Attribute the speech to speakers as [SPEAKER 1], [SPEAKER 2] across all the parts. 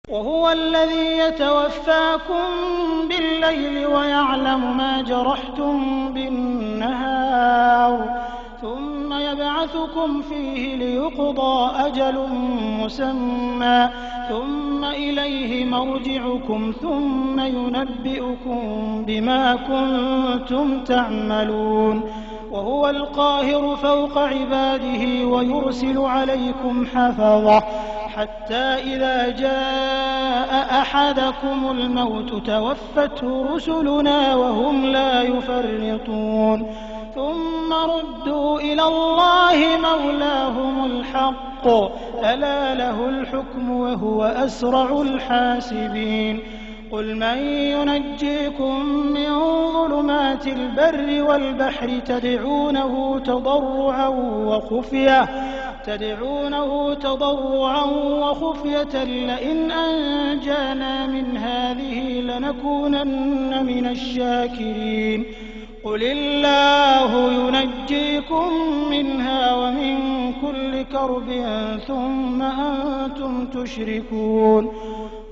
[SPEAKER 1] وهو الذي يتوفاكم بالليل ويعلم ما جرحتم بالنهار ثم يبعثكم فيه ليقضى أجل مسمى ثم إليه مرجعكم ثم ينبئكم بما كنتم تعملون وهو القاهر فوق عباده ويرسل عليكم حفظة حتى إذا جاء أحدكم الموت توفته رسلنا وهم لا يفرطون ثم ردوا إلى الله مولاهم الحق ألا له الحكم وهو أسرع الحاسبين قل من ينجيكم من ظلمات البر والبحر تدعونه تضرعا وخفية لئن أنجانا من هذه لنكونن من الشاكرين قل الله ينجيكم منها ومن كل كرب ثم أنتم تشركون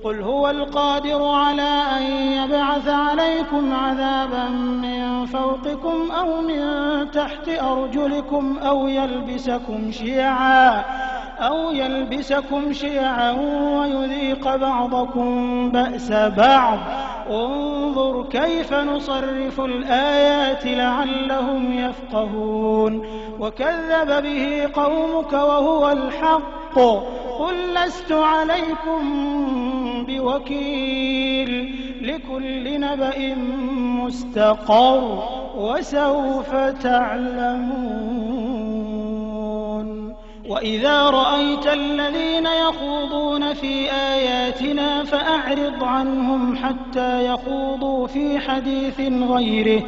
[SPEAKER 1] قل هو القادر على أن يبعث عليكم عذابا من فوقكم أو من تحت أرجلكم أو يلبسكم شيعا ويذيق بعضكم بأس بعض انظر كيف نصرف الآيات لعلهم يفقهون وكذب به قومك وهو الحق قل لست عليكم بوكيل لكل نبأ مستقر وسوف تعلمون وإذا رأيت الذين يخوضون في آياتنا فأعرض عنهم حتى يخوضوا في حديث غيره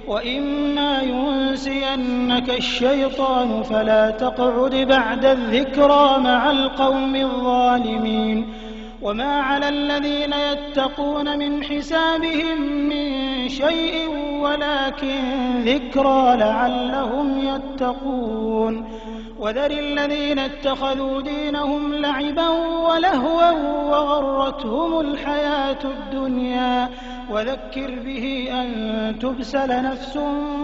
[SPEAKER 1] وإما ينسينك الشيطان فلا تقعد بعد الذكرى مع القوم الظالمين وما على الذين يتقون من حسابهم من شيء ولكن ذكرى لعلهم يتقون وذر الذين اتخذوا دينهم لعبا ولهوا وغرتهم الحياة الدنيا وذكر به أن تبسل نفس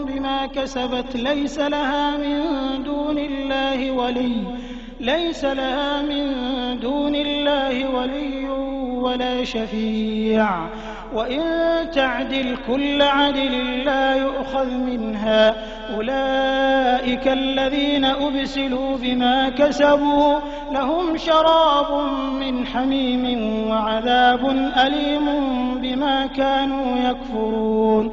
[SPEAKER 1] بما كسبت ليس لها من دون الله ولي ولا شفيع وإن تعدل كل عدل لا يؤخذ منها أولئك الذين أبسلوا بما كسبوا لهم شراب من حميم وعذاب أليم بما كانوا يكفرون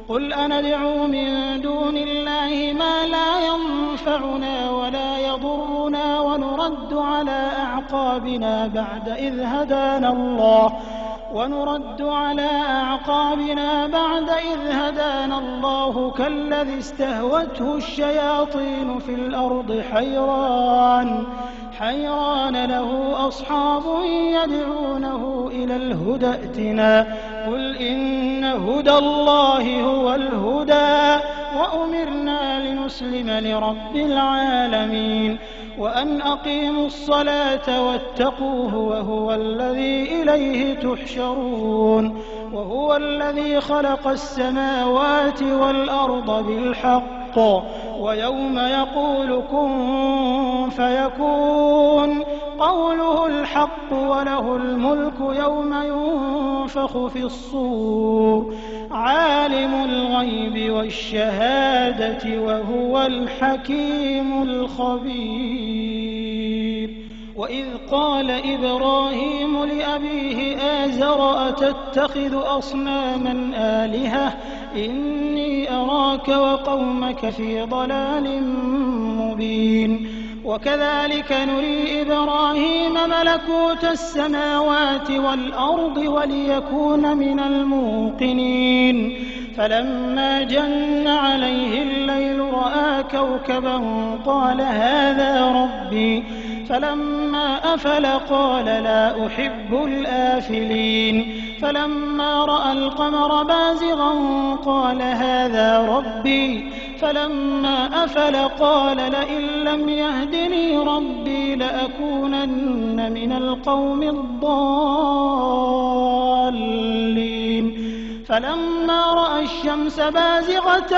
[SPEAKER 1] قل أندعو من دون الله ما لا ينفعنا ولا يضرنا ونرد على أعقابنا بعد إذ هدانا الله كالذي استهوته الشياطين في الأرض حيران له أصحاب يدعونه إلى الهدى ائتنا قل إن هدى الله هو الهدى وأمرنا لنسلم لرب العالمين وأن أقيموا الصلاة واتقوه وهو الذي إليه تحشرون وهو الذي خلق السماوات والأرض بالحق ويوم يقول كن فيكون قوله الحق وله الملك يوم ينفخ في الصور عالم الغيب والشهادة وهو الحكيم الخبير وإذ قال إبراهيم لأبيه آزر أتتخذ أصناما آلهة إني أراك وقومك في ضلال مبين وكذلك نري إبراهيم ملكوت السماوات والأرض وليكون من الموقنين فلما جن عليه الليل رأى كوكبا قال هذا ربي فلما أفل قال لا أحب الآفلين فلما رأى القمر بازغا قال هذا ربي فلما أفل قال لئن لم يهدني ربي لأكونن من القوم الضالين فلما رأى الشمس بازغة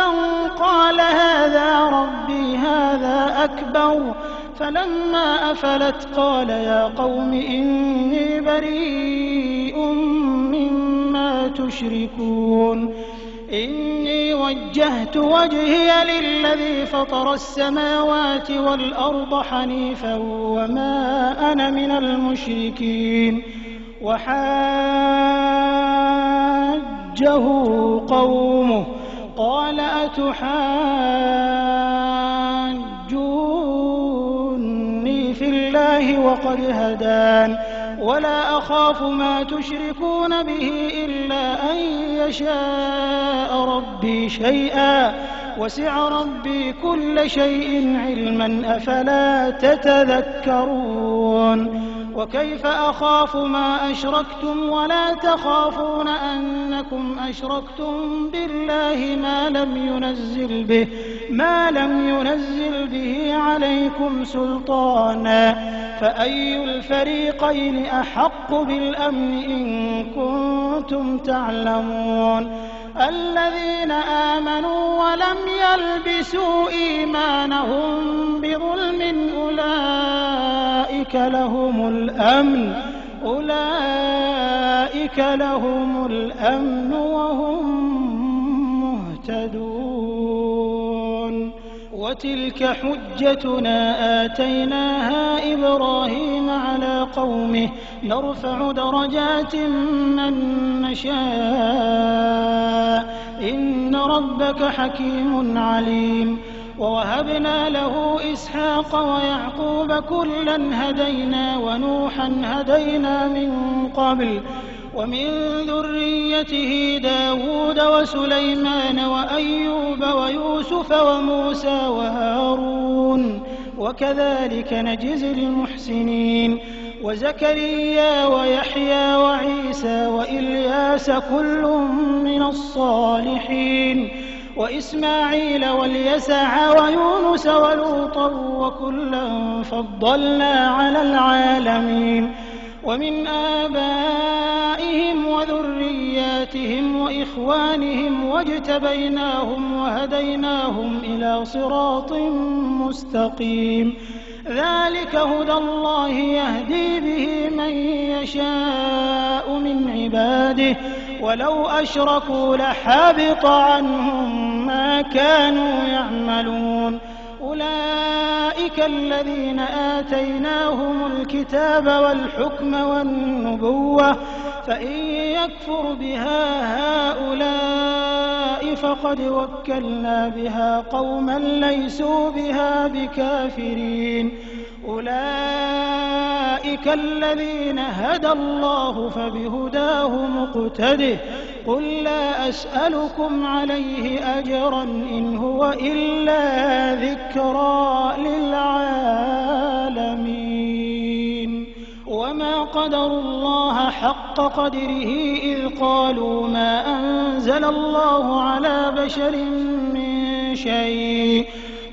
[SPEAKER 1] قال هذا ربي هذا أكبر فلما أفلت قال يا قوم إني بريء مما تشركون إني وجهت وجهي للذي فطر السماوات والأرض حنيفا وما أنا من المشركين وحاجه قومه قال أتحاجوني في الله وقد هدان ولا أخاف ما تشركون به إلا أن يشاء ربي شيئا وسع ربي كل شيء علما أفلا تتذكرون وكيف أخاف ما أشركتم ولا تخافون أنكم أشركتم بالله ما لم ينزل به عليكم سلطانا فأي الفريقين أحق بالأمن إن كنتم تعلمون الذين آمنوا ولم يلبسوا إيمانهم بظلم أولئك لهم الأمن وهم مهتدون وتلك حجتنا آتيناها إبراهيم على قومه نرفع درجات من نشاء إن ربك حكيم عليم ووهبنا له إسحاق ويعقوب كلا هدينا ونوحا هدينا من قبل ومن ذريته داود وسليمان وأيوب ويوسف وموسى وهارون وكذلك نجزي المحسنين وزكريا ويحيى وعيسى وإلياس كل من الصالحين وإسماعيل واليسع ويونس ولوطا وكلا فضلنا على العالمين ومن آبائهم وذرياتهم وإخوانهم واجتبيناهم وهديناهم إلى صراط مستقيم ذلك هدى الله يهدي به من يشاء من عباده ولو أشركوا لحبط عنهم ما كانوا يعملون أولئك الذين آتيناهم الكتاب والحكم والنبوة فإن يكفر بها هؤلاء فقد وكلنا بها قوما ليسوا بها بكافرين أولئك الذين هدى الله فبهداه مقتده قل لا أسألكم عليه أجرا إن هو إلا ذكرى للعالمين وما قدروا الله حق قدره إذ قالوا ما أنزل الله على بشر من شيء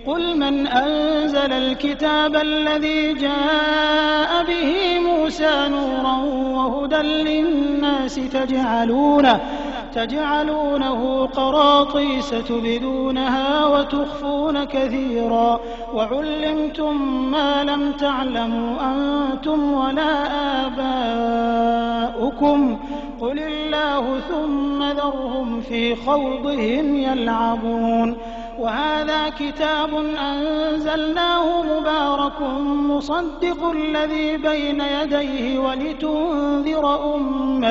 [SPEAKER 1] قل من أنزل الكتاب الذي جاء به موسى نورا وهدى للناس تجعلونه قراطيس تبدونها وتخفون كثيرا وعلمتم ما لم تعلموا أنتم ولا آباؤكم قل الله ثم ذرهم في خوضهم يلعبون وهذا كتاب أنزلناه مبارك مصدق الذي بين يديه ولتنذر أم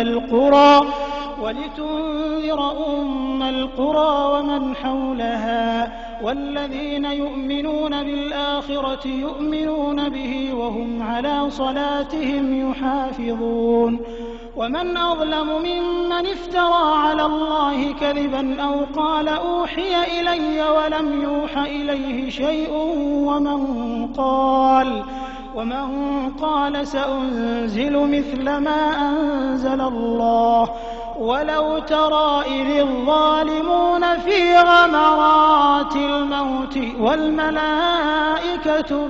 [SPEAKER 1] القرى ومن حولها والذين يؤمنون بالآخرة يؤمنون به وهم على صلاتهم يحافظون ومن أظلم ممن افترى على الله كذبا أو قال أوحي إلي ولم يوح إليه شيء ومن قال سأنزل مثل ما أنزل الله ولو ترى إذ الظالمون في غمرات الموت والملائكة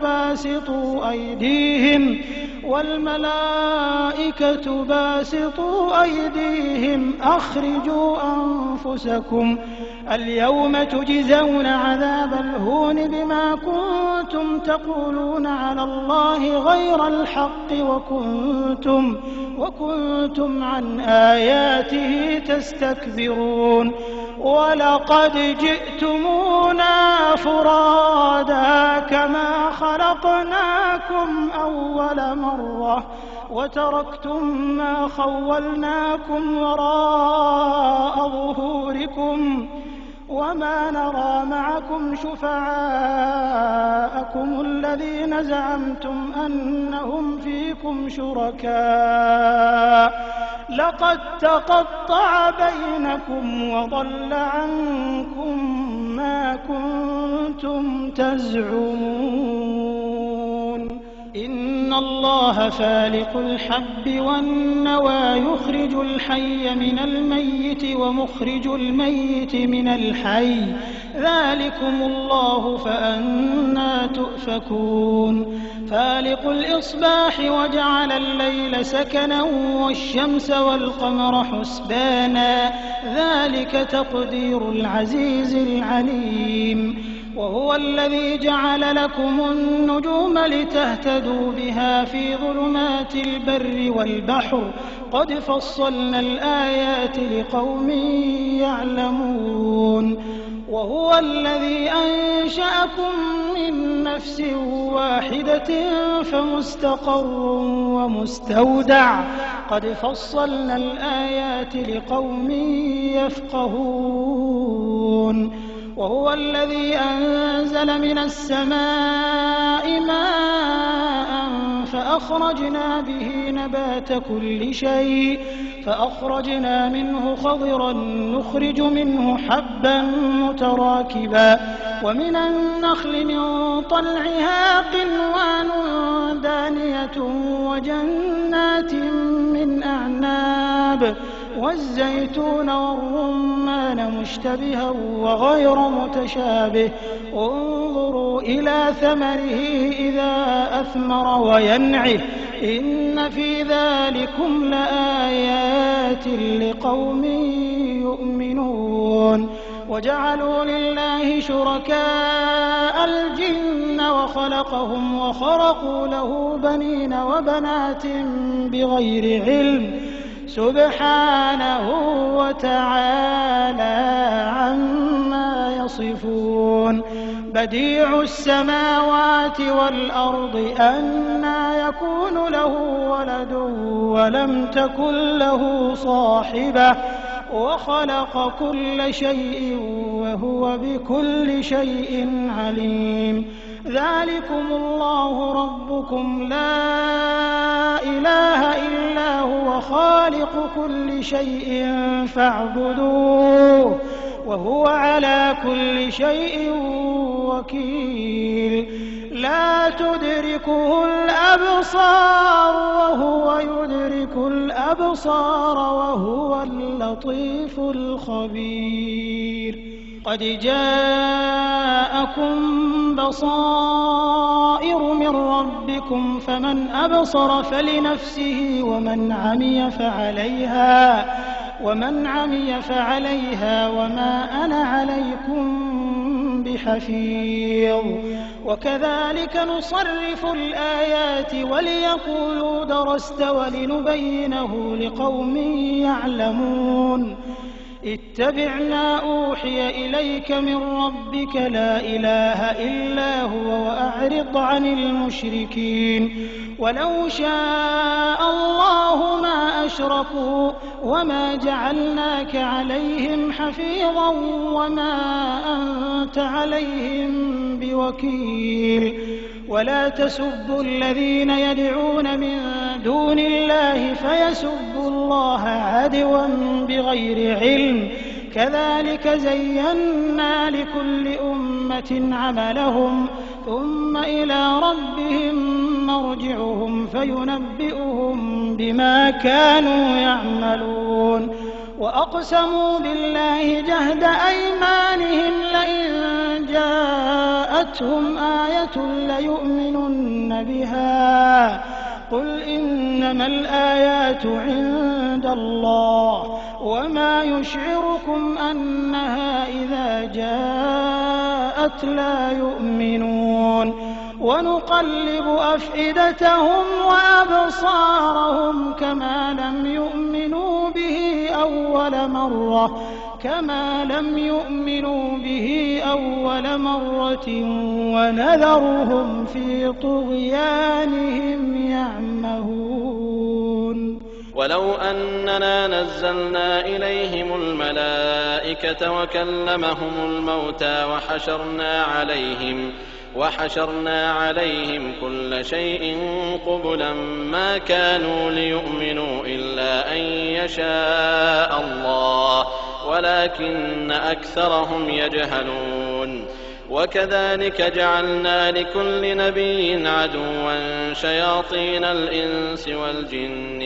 [SPEAKER 1] باسطوا أيديهم أخرجوا أنفسكم اليوم تجزون عذاب الهون بما كنتم تقولون على الله غير الحق وكنتم عن آياته تستكبرون ولقد جئتمونا فرادا كما خلقناكم أول مرة وتركتم ما خولناكم وراء ظهوركم وما نرى معكم شفعاءكم الذين زعمتم أنهم فيكم شركاء لقد تقطع بينكم وضل عنكم ما كنتم تزعمون إن الله فالق الحب والنوى يخرج الحي من الميت ومخرج الميت من الحي ذلكم الله فأنى تؤفكون فالق الإصباح وجعل الليل سكنا والشمس والقمر حسبانا ذلك تقدير العزيز العليم وهو الذي جعل لكم النجوم لتهتدوا بها في ظلمات البر والبحر قد فصلنا الآيات لقوم يعلمون وهو الذي أنشأكم من نفس واحدة فمستقر ومستودع قد فصلنا الآيات لقوم يفقهون وهو الذي أنزل من السماء ماء فأخرجنا به نبات كل شيء فأخرجنا منه خضرا نخرج منه حبا متراكبا ومن النخل من طلعها قنوان دانية وجنات من أعناب والزيتون والرمان مشتبها وغير متشابه انظروا إلى ثمره إذا أثمر وينعه إن في ذلكم لآيات لقوم يؤمنون وجعلوا لله شركاء الجن وخلقهم وخرقوا له بنين وبنات بغير علم سبحانه وتعالى عما يصفون بديع السماوات والأرض أنى يكون له ولد ولم تكن له صاحبة وخلق كل شيء وهو بكل شيء عليم ذلكم الله ربكم لا إله إلا هو خالق كل شيء فاعبدوه وهو على كل شيء وكيل لا تدركه الأبصار وهو يدرك الأبصار وهو اللطيف الخبير قد جاءكم بصائر من ربكم فمن أبصر فلنفسه ومن عمي فعليها وما أنا عليكم بحفيظ وكذلك نصرف الآيات وليقولوا درست ولنبينه لقوم يعلمون اتبع ما أوحي إليك من ربك لا إله إلا هو وأعرض عن المشركين ولو شاء الله ما أشركوا وما جعلناك عليهم حفيظا وما أنت عليهم بوكيل ولا تسبوا الذين يدعون من دون الله فيسبوا الله عدوا بغير علم كذلك زينا لكل أمة عملهم ثم إلى ربهم مرجعهم فينبئهم بما كانوا يعملون وأقسموا بالله جهد أيمانهم لئن جاءتهم آية ليؤمنن بها قل إنما الآيات عند الله وما يشعركم أنها إذا جاءت لا يؤمنون ونقلب أفئدتهم وأبصارهم كما لم يؤمنوا به أول مرة ونذرهم في طغيانهم يعمهون
[SPEAKER 2] ولو أننا نزلنا إليهم الملائكة وكلمهم الموتى وحشرنا عليهم كل شيء قبلا ما كانوا ليؤمنوا إلا أن يشاء الله ولكن أكثرهم يجهلون وكذلك جعلنا لكل نبي عدوا شياطين الإنس والجن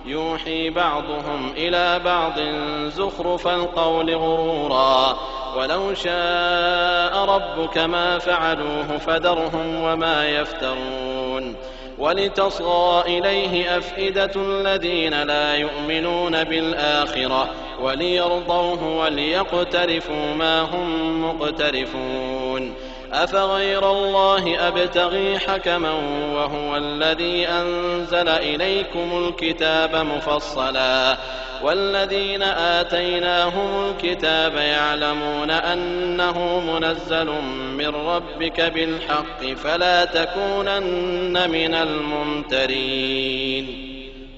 [SPEAKER 2] يوحي بعضهم إلى بعض زخرف القول غرورا ولو شاء ربك ما فعلوه فذرهم وما يفترون ولتصغى إليه أفئدة الذين لا يؤمنون بالآخرة وليرضوه وليقترفوا ما هم مقترفون أفغير الله أبتغي حكما وهو الذي أنزل إليكم الكتاب مفصلا والذين آتيناهم الكتاب يعلمون أنه منزل من ربك بالحق فلا تكونن من الممترين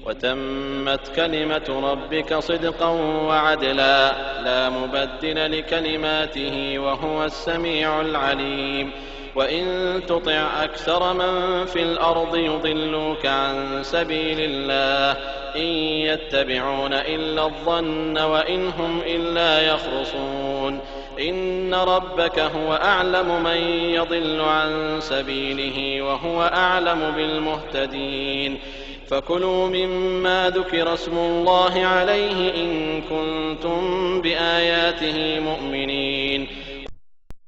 [SPEAKER 2] وتمت كلمة ربك صدقا وعدلا لا مبدل لكلماته وهو السميع العليم وإن تطع أكثر من في الأرض يضلوك عن سبيل الله إن يتبعون إلا الظن وإن هم إلا يخرصون إن ربك هو أعلم من يضل عن سبيله وهو أعلم بالمهتدين فكلوا مما ذكر اسم الله عليه إن كنتم بآياته مؤمنين